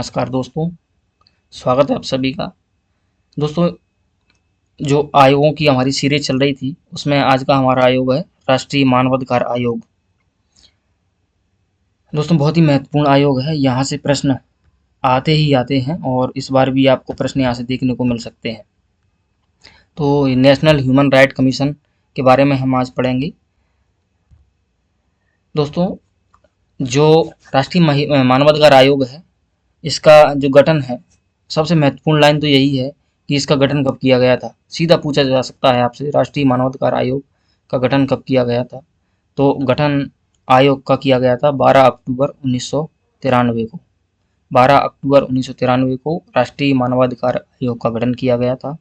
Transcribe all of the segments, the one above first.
नमस्कार दोस्तों, स्वागत है आप सभी का। दोस्तों, जो आयोगों की हमारी सीरीज चल रही थी उसमें आज का हमारा आयोग है राष्ट्रीय मानवाधिकार आयोग। दोस्तों, बहुत ही महत्वपूर्ण आयोग है। यहाँ से प्रश्न आते ही आते हैं और इस बार भी आपको प्रश्न यहाँ से देखने को मिल सकते हैं। तो नेशनल ह्यूमन राइट कमीशन के बारे में हम आज पढ़ेंगे। दोस्तों, जो राष्ट्रीय मानवाधिकार आयोग है, इसका जो गठन है, सबसे महत्वपूर्ण लाइन तो यही है कि इसका गठन कब किया गया था। सीधा पूछा जा सकता है आपसे, राष्ट्रीय मानवाधिकार आयोग का गठन कब किया गया था। तो गठन आयोग का किया गया था 12 अक्टूबर 1993 को। 12 अक्टूबर 1993 को राष्ट्रीय मानवाधिकार आयोग का गठन किया गया था।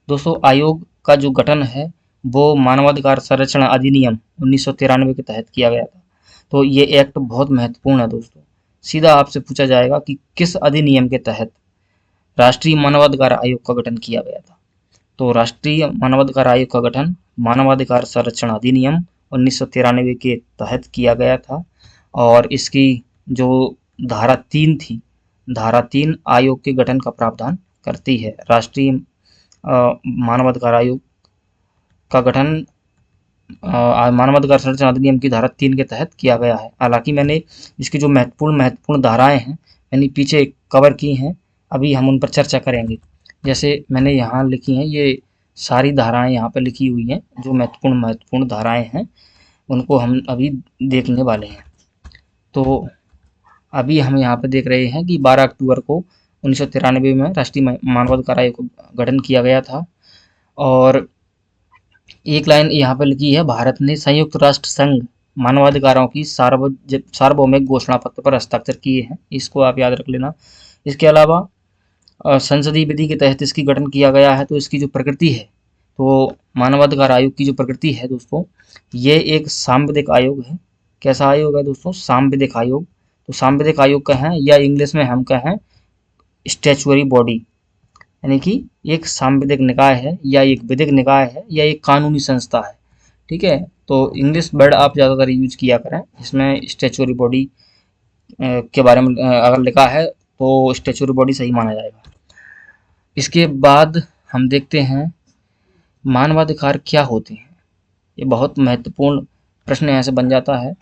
दोस्तों, आयोग का जो गठन है वो मानवाधिकार संरक्षण अधिनियम 1993 के तहत किया गया था। तो ये एक्ट बहुत महत्वपूर्ण है दोस्तों। सीधा आपसे पूछा जाएगा कि किस अधिनियम के तहत राष्ट्रीय मानवाधिकार आयोग का गठन किया गया था। तो राष्ट्रीय मानवाधिकार आयोग का गठन मानवाधिकार संरक्षण अधिनियम 1993 के तहत किया गया था और इसकी जो धारा 3 थी, धारा 3 आयोग के गठन का प्रावधान करती है। राष्ट्रीय मानवाधिकार आयोग का गठन मानवाधिकार संरक्षण अधिनियम की धारा 3 के तहत किया गया है। हालांकि मैंने इसकी जो महत्वपूर्ण धाराएं हैं मैंने पीछे कवर की हैं, अभी हम उन पर चर्चा करेंगे। जैसे मैंने यहाँ लिखी हैं, ये सारी धाराएं यहाँ पर लिखी हुई हैं। जो महत्वपूर्ण धाराएं हैं उनको हम अभी देखने वाले हैं। तो अभी हम यहाँ पर देख रहे हैं कि 12 अक्टूबर को 1993 में राष्ट्रीय मानवाधिकार आयोग का गठन किया गया था। और एक लाइन यहाँ पर लिखी है, भारत ने संयुक्त राष्ट्र संघ मानवाधिकारों की सार्वभौमिक घोषणा पत्र पर हस्ताक्षर किए हैं। इसको आप याद रख लेना। इसके अलावा संसदीय विधि के तहत इसकी गठन किया गया है। तो इसकी जो प्रकृति है, तो मानवाधिकार आयोग की जो प्रकृति है दोस्तों, ये एक सांविधिक आयोग है। कैसा आयोग है दोस्तों? सांविधिक आयोग। तो सांविधिक आयोग कहें या इंग्लिश में हम कहें स्टैच्यूटरी बॉडी, यानी कि एक सांविधिक निकाय है या एक विधिक निकाय है या एक कानूनी संस्था है। ठीक है, तो इंग्लिश वर्ड आप ज़्यादातर यूज किया करें। इसमें स्टैच्यूटरी बॉडी के बारे में अगर लिखा है तो स्टैच्यूटरी बॉडी सही माना जाएगा। इसके बाद हम देखते हैं मानवाधिकार क्या होते हैं। ये बहुत महत्वपूर्ण प्रश्न यहाँ से बन जाता है।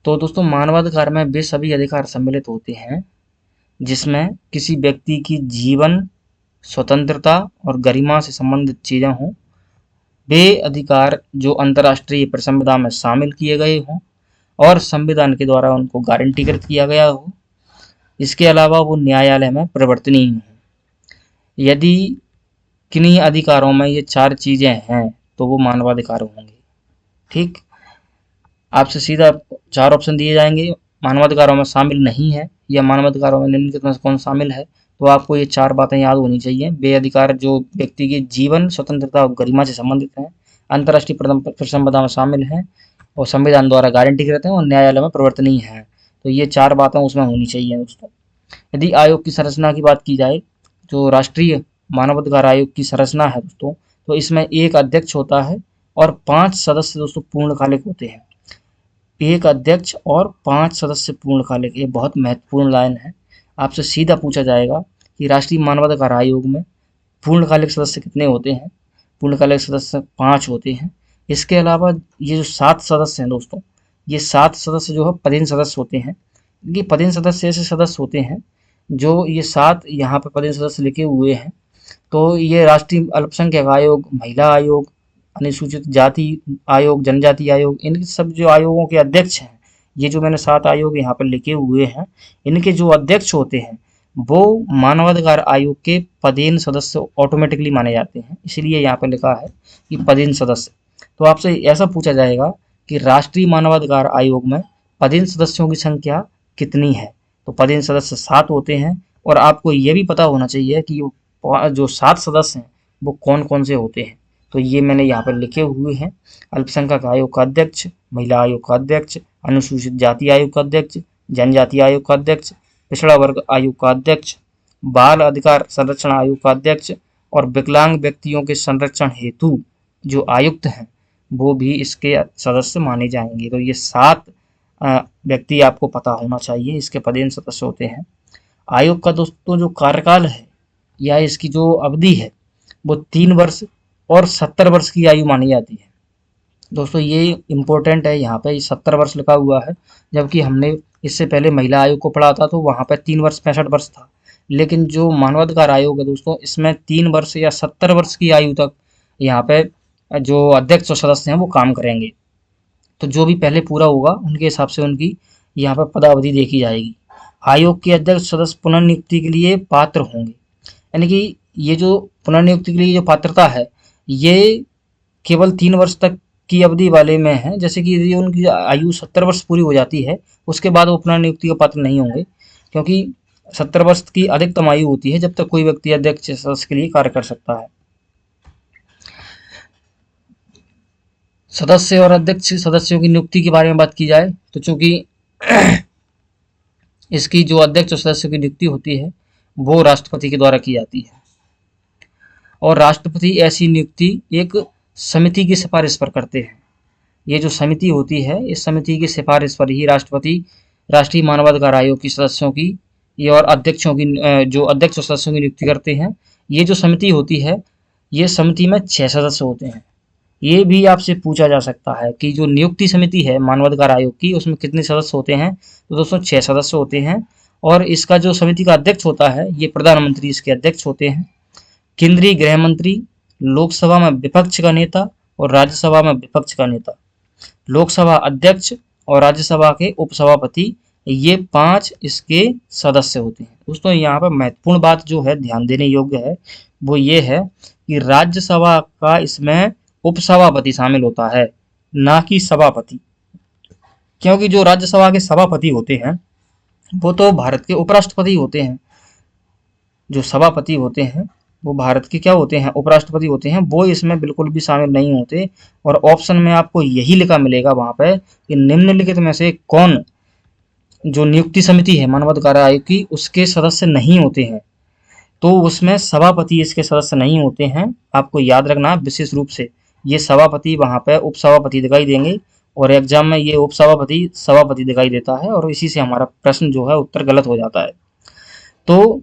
तो दोस्तों, मानवाधिकार में वे सभी अधिकार सम्मिलित होते हैं जिसमें किसी व्यक्ति की जीवन, स्वतंत्रता और गरिमा से संबंधित चीज़ें हों। वे अधिकार जो अंतर्राष्ट्रीय परिसंविदा में शामिल किए गए हों और संविधान के द्वारा उनको गारंटीकृत किया गया हो। इसके अलावा वो न्यायालय में परिवर्तनीय हों। यदि किन्हीं अधिकारों में ये 4 चीज़ें हैं तो वो मानवाधिकार होंगे। ठीक, आपसे सीधा 4 ऑप्शन दिए जाएंगे, मानवाधिकारों में शामिल नहीं है या मानवाधिकारों में निम्नलिखित में से कौन शामिल है। तो आपको ये 4 बातें याद होनी चाहिए। वे अधिकार जो व्यक्ति के जीवन, स्वतंत्रता और गरिमा से संबंधित हैं, अंतर्राष्ट्रीय परिसंविदा में शामिल हैं और संविधान द्वारा गारंटी करते हैं और न्यायालय में परिवर्तनीय हैं। तो ये 4 बातें उसमें होनी चाहिए दोस्तों। यदि आयोग की संरचना की बात की जाए, जो राष्ट्रीय मानवाधिकार आयोग की संरचना है दोस्तों, तो इसमें एक अध्यक्ष होता है और 5 सदस्य दोस्तों पूर्णकालिक होते हैं। एक अध्यक्ष और 5 सदस्य पूर्णकालिक। ये बहुत महत्वपूर्ण लाइन है। आपसे सीधा पूछा जाएगा कि राष्ट्रीय मानवाधिकार आयोग में पूर्णकालिक सदस्य कितने होते हैं। पूर्णकालिक सदस्य 5 होते हैं। इसके अलावा ये जो 7 सदस्य हैं दोस्तों, ये 7 सदस्य जो है पदेन सदस्य होते हैं। ये पदेन सदस्य ऐसे सदस्य होते हैं जो ये 7 यहाँ पर पदेन सदस्य लिखे हुए हैं। तो ये राष्ट्रीय अल्पसंख्यक आयोग, महिला आयोग, अनुसूचित जाति आयोग, जनजाति आयोग, इन सब जो आयोगों के अध्यक्ष हैं, ये जो मैंने 7 आयोग यहाँ पर लिखे हुए हैं, इनके जो अध्यक्ष होते हैं वो मानवाधिकार आयोग के पदेन सदस्य ऑटोमेटिकली माने जाते हैं। इसलिए यहाँ पर लिखा है कि पदेन सदस्य। तो आपसे ऐसा पूछा जाएगा कि राष्ट्रीय मानवाधिकार आयोग में पदेन सदस्यों की संख्या कितनी है। तो पदेन सदस्य 7 होते हैं। और आपको ये भी पता होना चाहिए कि जो 7 सदस्य हैं वो कौन कौन से होते हैं। तो ये मैंने यहाँ पर लिखे हुए हैं। अल्पसंख्यक आयोग का अध्यक्ष, महिला आयोग का अध्यक्ष, अनुसूचित जाति आयोग का अध्यक्ष, जनजाति आयोग का अध्यक्ष, पिछड़ा वर्ग आयोग का अध्यक्ष, बाल अधिकार संरक्षण आयोग का अध्यक्ष और विकलांग व्यक्तियों के संरक्षण हेतु जो आयुक्त हैं वो भी इसके सदस्य माने जाएंगे। तो ये 7 व्यक्ति आपको पता होना चाहिए, इसके पदेन सदस्य होते हैं। आयोग का दोस्तों जो कार्यकाल है या इसकी जो अवधि है वो 3 वर्ष और 70 वर्ष की आयु मानी जाती है। दोस्तों ये इम्पोर्टेंट है, यहाँ पे 70 वर्ष लिखा हुआ है, जबकि हमने इससे पहले महिला आयोग को पढ़ा था तो वहाँ पे 3 वर्ष 65 वर्ष था। लेकिन जो मानवाधिकार आयोग है दोस्तों, इसमें 3 वर्ष या 70 वर्ष की आयु तक यहाँ पे जो अध्यक्ष और सदस्य हैं वो काम करेंगे। तो जो भी पहले पूरा होगा उनके हिसाब से उनकी यहाँ पर पदावधि देखी जाएगी। आयोग के अध्यक्ष सदस्य पुनर्नियुक्ति के लिए पात्र होंगे, यानी कि ये जो पुनर्नियुक्ति के लिए जो पात्रता है ये केवल 3 वर्ष तक की अवधि वाले में है। जैसे कि यदि उनकी आयु 70 वर्ष पूरी हो जाती है उसके बाद वो पुनर्नियुक्ति के पात्र नहीं होंगे, क्योंकि 70 वर्ष की अधिकतम आयु होती है जब तक कोई व्यक्ति अध्यक्ष सदस्य के लिए कार्य कर सकता है। सदस्य और अध्यक्ष सदस्यों की नियुक्ति के बारे में बात की जाए तो चूंकि इसकी जो अध्यक्ष और सदस्यों की नियुक्ति होती है वो राष्ट्रपति के द्वारा की जाती है, और राष्ट्रपति ऐसी नियुक्ति एक समिति की सिफारिश पर करते हैं। ये जो समिति होती है इस समिति की सिफारिश पर ही राष्ट्रपति राष्ट्रीय मानवाधिकार आयोग की सदस्यों की ये और अध्यक्षों की जो अध्यक्ष और सदस्यों की नियुक्ति करते हैं। ये जो समिति होती है ये समिति में 6 सदस्य होते हैं। ये भी आपसे पूछा जा सकता है कि जो नियुक्ति समिति है मानवाधिकार आयोग की उसमें कितने सदस्य होते हैं, तो दोस्तों 6 सदस्य होते हैं। और इसका जो समिति का अध्यक्ष होता है ये प्रधानमंत्री इसके अध्यक्ष होते हैं। केंद्रीय गृह मंत्री, लोकसभा में विपक्ष का नेता और राज्यसभा में विपक्ष का नेता, लोकसभा अध्यक्ष और राज्यसभा के उपसभापति, ये 5 इसके सदस्य होते हैं। दोस्तों यहाँ पर महत्वपूर्ण बात जो है ध्यान देने योग्य है वो ये है कि राज्यसभा का इसमें उपसभापति शामिल होता है, ना कि सभापति, क्योंकि जो राज्यसभा के सभापति होते हैं वो तो भारत के उपराष्ट्रपति होते हैं। जो सभापति होते हैं वो भारत के क्या होते हैं, उपराष्ट्रपति होते हैं, वो इसमें बिल्कुल भी शामिल नहीं होते। और ऑप्शन में आपको यही लिखा मिलेगा वहां पे कि निम्नलिखित में से कौन जो नियुक्ति समिति है मानवाधिकार आयोग की उसके सदस्य नहीं होते हैं, तो उसमें सभापति इसके सदस्य नहीं होते हैं। आपको याद रखना विशेष रूप से ये सभापति वहां पे उपसभापति दिखाई देंगे और एग्जाम में ये उपसभापति सभापति दिखाई देता है और इसी से हमारा प्रश्न जो है उत्तर गलत हो जाता है। तो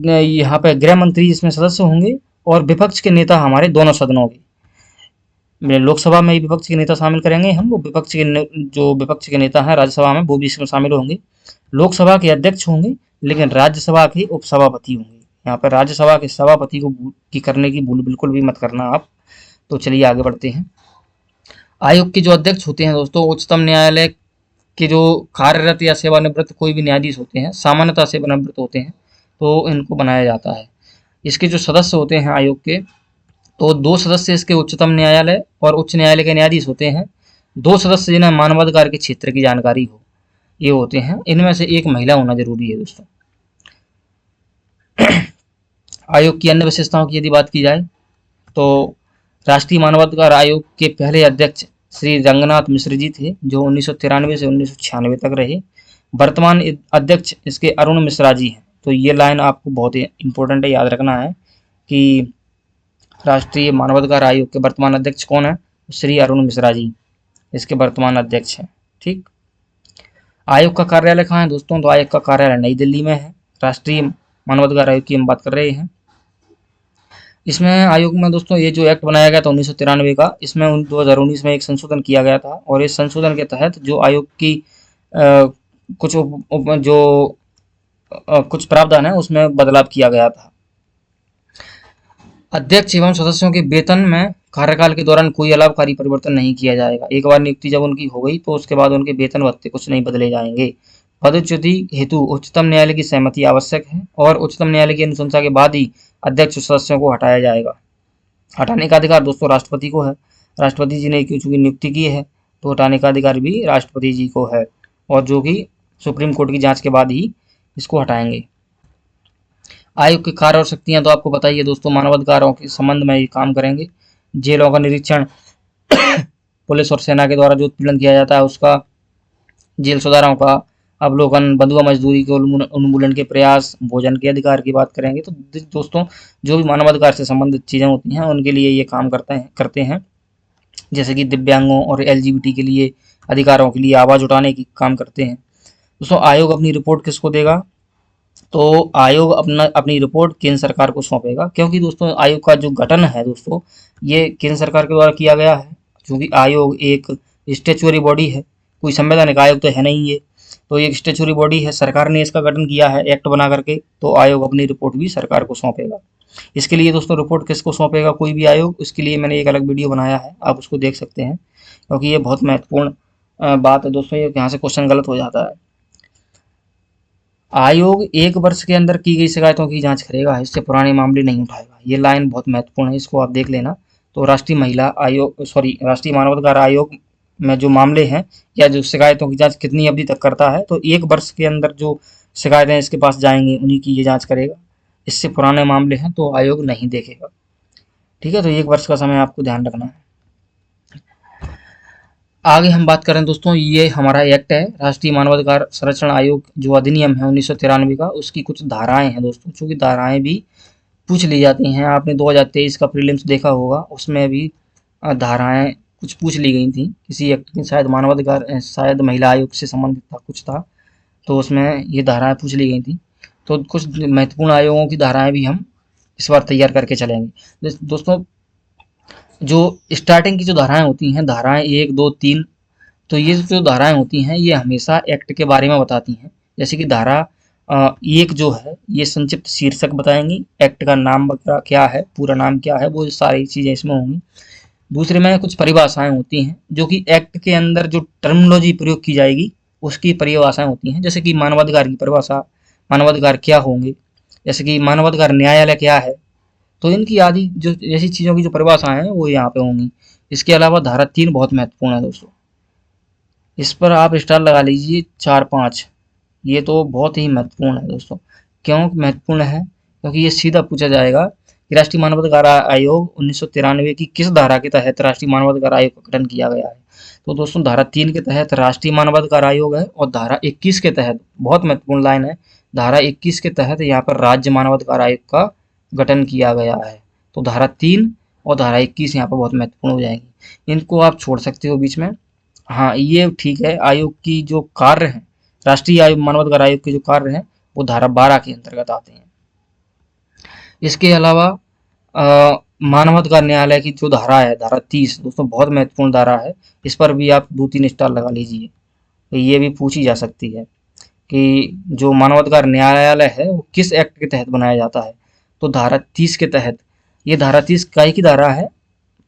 यहाँ पे गृह मंत्री इसमें सदस्य होंगे और विपक्ष के नेता हमारे दोनों सदनों के, लोकसभा में विपक्ष के नेता शामिल करेंगे हम, वो विपक्ष के जो विपक्ष के नेता हैं राज्यसभा में वो भी इसमें शामिल होंगे। लोकसभा के अध्यक्ष होंगे लेकिन राज्यसभा के उपसभापति होंगे। यहाँ पर राज्यसभा के सभापति को की करने की भूल बिल्कुल भी मत करना आप। तो चलिए आगे बढ़ते हैं। आयोग के जो अध्यक्ष होते हैं दोस्तों, उच्चतम न्यायालय के जो कार्यरत या सेवानिवृत्त कोई भी न्यायाधीश होते हैं, सामान्यतः सेवानिवृत्त होते हैं, तो इनको बनाया जाता है। इसके जो सदस्य होते हैं आयोग के, तो 2 सदस्य इसके उच्चतम न्यायालय और उच्च न्यायालय के न्यायाधीश होते हैं। 2 सदस्य जिन्हें मानवाधिकार के क्षेत्र की जानकारी हो ये होते हैं। इनमें से एक महिला होना जरूरी है दोस्तों। आयोग की अन्य विशेषताओं की यदि बात की जाए तो राष्ट्रीय मानवाधिकार आयोग के पहले अध्यक्ष श्री रंगनाथ मिश्र जी थे, जो 1993 से 1996 तक रहे। वर्तमान अध्यक्ष इसके अरुण मिश्रा जी हैं। तो ये लाइन आपको बहुत ही इंपॉर्टेंट है, याद रखना है कि राष्ट्रीय मानवाधिकार आयोग के वर्तमान अध्यक्ष कौन है, श्री अरुण मिश्रा जी इसके वर्तमान अध्यक्ष हैं। ठीक, आयोग का कार्यालय कहाँ है दोस्तों, तो आयोग का कार्यालय नई दिल्ली में है। राष्ट्रीय मानवाधिकार आयोग की हम बात कर रहे हैं। इसमें आयोग में दोस्तों ये जो एक्ट बनाया गया था 1993 का, इसमें 2019 में एक संशोधन किया गया था और इस संशोधन के तहत जो आयोग की कुछ प्रावधान है उसमें बदलाव किया गया था। अध्यक्ष एवं सदस्यों के वेतन में कार्यकाल के दौरान कोई अलाभकारी परिवर्तन नहीं किया जाएगा। एक बार नियुक्ति जब उनकी हो गई तो उसके बाद उनके वेतन भत्ते कुछ नहीं बदले जाएंगे। पदच्युति हेतु उच्चतम न्यायालय की सहमति आवश्यक है और उच्चतम न्यायालय की अनुशंसा के बाद ही अध्यक्ष सदस्यों को हटाया जाएगा। हटाने का अधिकार दोस्तों राष्ट्रपति को है। राष्ट्रपति जी ने चूंकि नियुक्ति की है तो हटाने का अधिकार भी राष्ट्रपति जी को है, और जो कि सुप्रीम कोर्ट की जांच के बाद ही इसको हटाएंगे। आयोग के कार्य और शक्तियां तो आपको बताइए दोस्तों, मानवाधिकारों के संबंध में ये काम करेंगे। जेलों का निरीक्षण, पुलिस और सेना के द्वारा जो उत्पीड़न किया जाता है उसका, जेल सुधारों का अवलोकन, बंधुआ मजदूरी के उन्मूलन के प्रयास, भोजन के अधिकार की बात करेंगे। तो दोस्तों जो भी मानवाधिकार से संबंधित चीज़ें होती हैं उनके लिए ये काम करते हैं। जैसे कि दिव्यांगों और LGBT के लिए अधिकारों के लिए आवाज़ उठाने की काम करते हैं। दोस्तों आयोग अपनी रिपोर्ट किसको देगा, तो आयोग अपनी रिपोर्ट केंद्र सरकार को सौंपेगा, क्योंकि दोस्तों आयोग का जो गठन है दोस्तों, ये केंद्र सरकार के द्वारा किया गया है। क्योंकि आयोग एक स्टेचुअरी बॉडी है, कोई संवैधानिक आयोग तो है नहीं ये। तो एक स्टेचुअरी बॉडी है, सरकार ने इसका गठन किया है एक्ट बना करके, तो आयोग अपनी रिपोर्ट भी सरकार को सौंपेगा। इसके लिए दोस्तों रिपोर्ट किसको सौंपेगा कोई भी आयोग, उसके लिए मैंने एक अलग वीडियो बनाया है, आप उसको देख सकते हैं, क्योंकि ये बहुत महत्वपूर्ण बात है दोस्तों, ये यहाँ से क्वेश्चन गलत हो जाता है। आयोग 1 वर्ष के अंदर की गई शिकायतों की जांच करेगा, इससे पुराने मामले नहीं उठाएगा। ये लाइन बहुत महत्वपूर्ण है, इसको आप देख लेना। तो राष्ट्रीय महिला आयोग, सॉरी, राष्ट्रीय मानवाधिकार आयोग में जो मामले हैं या जो शिकायतों की जांच कितनी अवधि तक करता है, तो 1 वर्ष के अंदर जो शिकायतें इसके पास जाएंगी उन्हीं की ये जांच करेगा। इससे पुराने मामले हैं तो आयोग नहीं देखेगा। ठीक है, तो 1 वर्ष का समय आपको ध्यान रखना है। आगे हम बात करें दोस्तों, ये हमारा एक्ट है राष्ट्रीय मानवाधिकार संरक्षण आयोग, जो अधिनियम है 1993 का, उसकी कुछ धाराएं हैं दोस्तों, चूंकि धाराएं भी पूछ ली जाती हैं। आपने 2023 का प्रीलिम्स देखा होगा, उसमें भी धाराएं कुछ पूछ ली गई थी किसी एक्ट की, शायद मानवाधिकार, शायद महिला आयोग से संबंधित था, कुछ था, तो उसमें ये धाराएं पूछ ली गई थी। तो कुछ महत्वपूर्ण आयोगों की धाराएं भी हम इस बार तैयार करके चलेंगे दोस्तों। जो स्टार्टिंग की जो धाराएं होती हैं, धाराएं 1, 2, 3, तो ये जो धाराएं होती हैं ये हमेशा एक्ट के बारे में बताती हैं। जैसे कि धारा 1 जो है ये संक्षिप्त शीर्षक बताएंगी, एक्ट का नाम वगैरह क्या है, पूरा नाम क्या है, वो सारी चीज़ें इसमें होंगी। दूसरे में कुछ परिभाषाएं होती हैं, जो कि एक्ट के अंदर जो टर्मिनोलॉजी प्रयोग की जाएगी उसकी परिभाषाएं होती हैं। जैसे कि मानवाधिकार की परिभाषा, मानवाधिकार क्या होंगे, जैसे कि मानवाधिकार न्यायालय क्या है, तो इनकी आदि जो ऐसी चीज़ों की जो परिभाषाएं हैं वो यहाँ पे होंगी। इसके अलावा धारा 3 बहुत महत्वपूर्ण है दोस्तों, इस पर आप स्टार लगा लीजिए 4-5। ये तो बहुत ही महत्वपूर्ण है दोस्तों। क्यों महत्वपूर्ण है? क्योंकि ये सीधा पूछा जाएगा कि राष्ट्रीय मानवाधिकार आयोग 1993 की किस धारा के तहत राष्ट्रीय मानवाधिकार आयोग का गठन किया गया है। तो दोस्तों धारा 3 के तहत राष्ट्रीय मानवाधिकार आयोग है, और धारा 21 के तहत, बहुत महत्वपूर्ण लाइन है, धारा 21 के तहत यहाँ पर राज्य मानवाधिकार आयोग का गठन किया गया है। तो धारा 3 और धारा 21 यहाँ पर बहुत महत्वपूर्ण हो जाएंगी, इनको आप छोड़ सकते हो बीच में। हाँ, ये ठीक है। आयोग की जो कार्य हैं, राष्ट्रीय आयोग मानवाधिकार आयोग के जो कार्य हैं वो धारा 12 के अंतर्गत आते हैं। इसके अलावा मानवाधिकार न्यायालय की जो धारा है, धारा 30 दोस्तों, बहुत महत्वपूर्ण धारा है, इस पर भी आप 2-3 स्टार लगा लीजिए। तो ये भी पूछी जा सकती है कि जो मानवाधिकार न्यायालय है वो किस एक्ट के तहत बनाया जाता है। तो धारा 30 के तहत, ये धारा 30 काई की धारा है,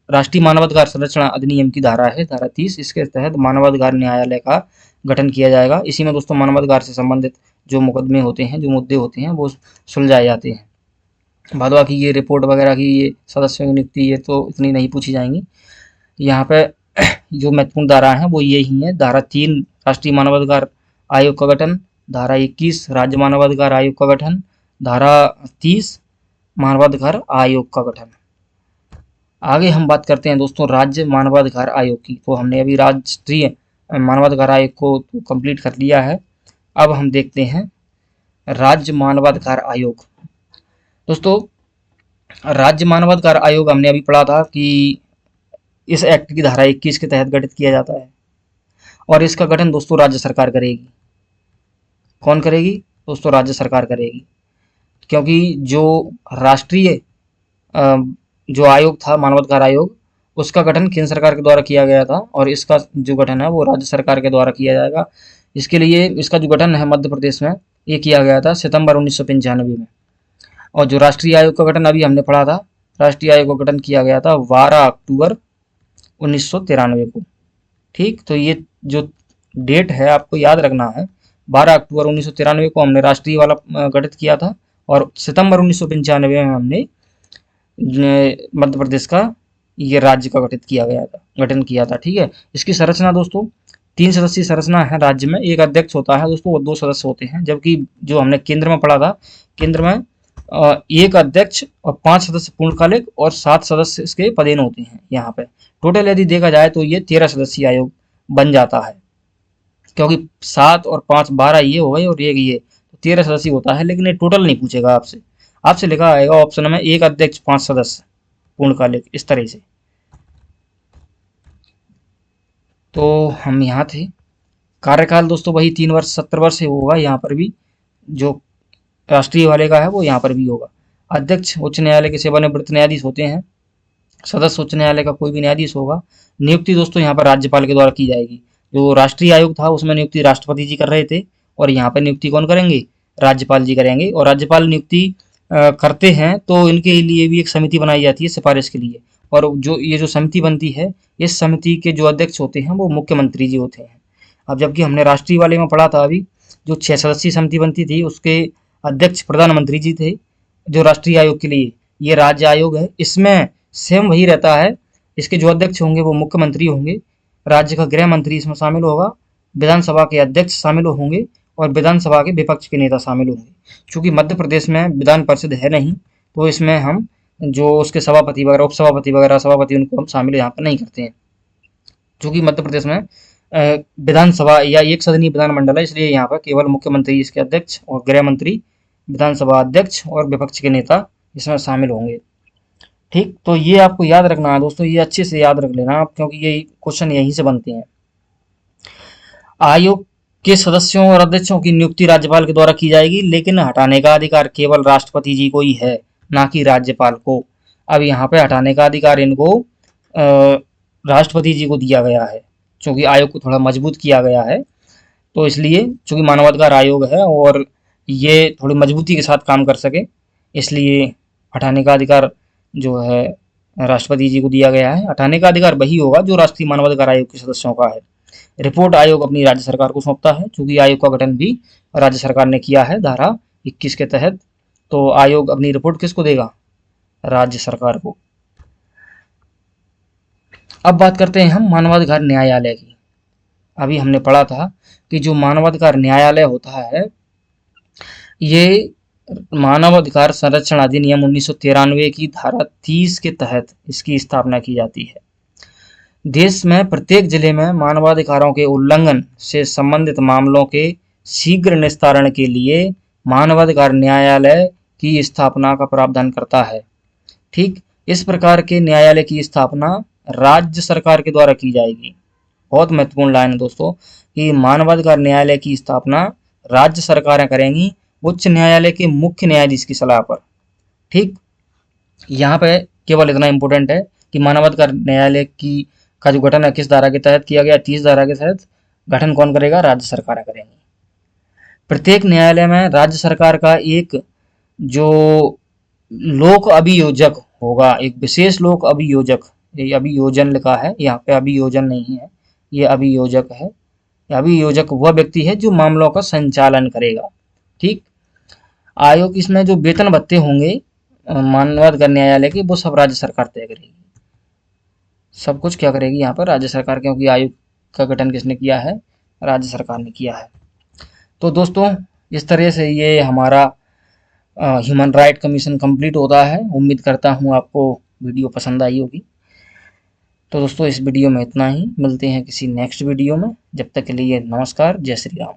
राष्ट्रीय मानवाधिकार संरक्षण अधिनियम की धारा है धारा 30, इसके तहत मानवाधिकार न्यायालय का गठन किया जाएगा। इसी में दोस्तों मानवाधिकार से संबंधित जो मुकदमे होते हैं, जो मुद्दे होते हैं, वो सुलझाए जाते हैं। बाद बाकी ये रिपोर्ट वगैरह की, ये सदस्यों की नियुक्ति, ये तो इतनी नहीं पूछी जाएंगी। यहाँ पे जो महत्वपूर्ण धारा है वो यही है। धारा 3 राष्ट्रीय मानवाधिकार आयोग का गठन, धारा 21 राज्य मानवाधिकार आयोग का गठन, धारा 30 मानवाधिकार आयोग का गठन। आगे हम बात करते हैं दोस्तों राज्य मानवाधिकार आयोग की। तो हमने अभी राष्ट्रीय मानवाधिकार आयोग को कंप्लीट कर लिया है। अब हम देखते हैं राज्य मानवाधिकार आयोग। दोस्तों राज्य मानवाधिकार आयोग हमने अभी पढ़ा था कि इस एक्ट की धारा 21 के तहत गठित किया जाता है, और इसका गठन दोस्तों राज्य सरकार करेगी। कौन करेगी दोस्तों? राज्य सरकार करेगी, क्योंकि जो राष्ट्रीय जो आयोग था मानवाधिकार आयोग, उसका गठन केंद्र सरकार के द्वारा किया गया था, और इसका जो गठन है वो राज्य सरकार के द्वारा किया जाएगा। इसके लिए इसका जो गठन है मध्य प्रदेश में ये किया गया था सितंबर 1995 में। और जो राष्ट्रीय आयोग का गठन अभी हमने पढ़ा था, राष्ट्रीय आयोग का गठन किया गया था 12 अक्टूबर 1993 को। ठीक, तो ये जो डेट है आपको याद रखना है, 12 अक्टूबर 1993 को हमने राष्ट्रीय वाला गठित किया था, और सितंबर 1995 में हमने मध्य प्रदेश का ये राज्य का गठन किया था। ठीक है, इसकी संरचना दोस्तों 3 सदस्यीय संरचना है राज्य में। एक अध्यक्ष होता है दोस्तों और 2 सदस्य होते हैं, जबकि जो हमने केंद्र में पढ़ा था, केंद्र में एक अध्यक्ष और 5 सदस्य पूर्णकालिक और 7 सदस्य इसके पदेन होते हैं। यहाँ पे टोटल यदि देखा जाए तो ये 13 सदस्यीय आयोग बन जाता है, क्योंकि 7 और 5 12 ये हो गए और एक ये, तो 13 सदस्यीय होता है। लेकिन ये टोटल नहीं पूछेगा आपसे, आपसे लिखा आएगा ऑप्शन में एक अध्यक्ष 5 सदस्य पूर्णकालिक, इस तरह से। तो हम यहाँ थे। कार्यकाल दोस्तों वही 3 वर्ष 70 वर्ष होगा यहाँ पर भी। जो राष्ट्रीय वाले का है वो यहाँ पर भी होगा। अध्यक्ष उच्च न्यायालय के सेवानिवृत्त न्यायाधीश होते हैं। सदस्य उच्च न्यायालय का कोई भी न्यायाधीश होगा। नियुक्ति दोस्तों यहाँ पर राज्यपाल के द्वारा की जाएगी। जो राष्ट्रीय आयोग था उसमें नियुक्ति राष्ट्रपति जी कर रहे थे, और यहाँ पर नियुक्ति कौन करेंगे? राज्यपाल जी करेंगे। और राज्यपाल नियुक्ति करते हैं तो इनके लिए भी एक समिति बनाई जाती है सिफारिश के लिए, और जो ये जो समिति बनती है, इस समिति के जो अध्यक्ष होते हैं वो मुख्यमंत्री जी होते हैं। अब जबकि हमने राष्ट्रीय वाले में पढ़ा था अभी, जो 6 सदस्यीय समिति बनती थी उसके अध्यक्ष प्रधानमंत्री जी थे। जो राष्ट्रीय आयोग के लिए ये राज्य आयोग है, इसमें सेम वही रहता है। इसके जो अध्यक्ष होंगे वो मुख्यमंत्री होंगे, राज्य का गृह मंत्री इसमें शामिल होगा, विधानसभा के अध्यक्ष शामिल होंगे, और विधानसभा के विपक्ष के नेता शामिल होंगे। चूंकि मध्य प्रदेश में विधान परिषद है नहीं, तो इसमें हम जो उसके सभापति वगैरह, उपसभापति वगैरह, सभापति, उनको हम शामिल यहाँ पर नहीं करते हैं। चूंकि मध्य प्रदेश में विधानसभा या एक सदनीय विधानमंडल है, इसलिए यहाँ पर केवल मुख्यमंत्री, इसके अध्यक्ष, और गृह मंत्री, विधानसभा अध्यक्ष और विपक्ष के नेता इसमें शामिल होंगे। ठीक, तो ये आपको याद रखना है दोस्तों, ये अच्छे से याद रख लेना आप, क्योंकि ये क्वेश्चन यहीं से बनते हैं। आयोग के सदस्यों और अध्यक्षों की नियुक्ति राज्यपाल के द्वारा की जाएगी, लेकिन हटाने का अधिकार केवल राष्ट्रपति जी को ही है, ना कि राज्यपाल को। अब यहाँ पे हटाने का अधिकार इनको राष्ट्रपति जी को दिया गया है, क्योंकि आयोग को थोड़ा मजबूत किया गया है। तो इसलिए चूंकि मानवाधिकार आयोग है और ये थोड़ी मजबूती के साथ काम कर सके, इसलिए हटाने का अधिकार जो है राष्ट्रपति जी को दिया गया है। हटाने का अधिकार वही होगा जो राष्ट्रीय मानवाधिकार आयोग के सदस्यों का है। रिपोर्ट आयोग अपनी राज्य सरकार को सौंपता है, क्योंकि आयोग का गठन भी राज्य सरकार ने किया है धारा 21 के तहत। तो आयोग अपनी रिपोर्ट किसको देगा? राज्य सरकार को। अब बात करते हैं हम मानवाधिकार न्यायालय की। अभी हमने पढ़ा था कि जो मानवाधिकार न्यायालय होता है, ये मानवाधिकार संरक्षण अधिनियम 1993 की धारा 30 के तहत इसकी स्थापना की जाती है। देश में प्रत्येक जिले में मानवाधिकारों के उल्लंघन से संबंधित मामलों के शीघ्र निस्तारण के लिए मानवाधिकार न्यायालय की स्थापना का प्रावधान करता है। ठीक, इस प्रकार के न्यायालय की स्थापना राज्य सरकार के द्वारा की जाएगी। बहुत महत्वपूर्ण लाइन है दोस्तों, कि मानवाधिकार न्यायालय की स्थापना राज्य सरकारें करेंगी, उच्च न्यायालय के मुख्य न्यायाधीश की सलाह पर। ठीक, यहाँ पे केवल इतना इम्पोर्टेंट है कि मानवाधिकार न्यायालय की का जो गठन है किस धारा के तहत किया गया? 30 धारा के तहत। गठन कौन करेगा? राज्य सरकारें करेंगी। प्रत्येक न्यायालय में राज्य सरकार का एक जो लोक अभियोजक होगा, एक विशेष लोक अभियोजक, ये अभियोजन लिखा है यहाँ पे, अभियोजन नहीं है, ये अभियोजक है। अभियोजक वह व्यक्ति है जो मामलों का संचालन करेगा। ठीक, आयोग इसमें जो वेतन भत्ते होंगे मानवाधिकार न्यायालय के, वो सब राज्य सरकार तय करेगी। सब कुछ क्या करेगी यहाँ पर? राज्य सरकार, क्योंकि आयोग का गठन किसने किया है? राज्य सरकार ने किया है। तो दोस्तों, इस तरह से ये हमारा ह्यूमन राइट कमीशन कंप्लीट होता है। उम्मीद करता हूँ आपको वीडियो पसंद आई होगी। तो दोस्तों, इस वीडियो में इतना ही। मिलते हैं किसी नेक्स्ट वीडियो में। जब तक के लिए नमस्कार, जय श्री राम।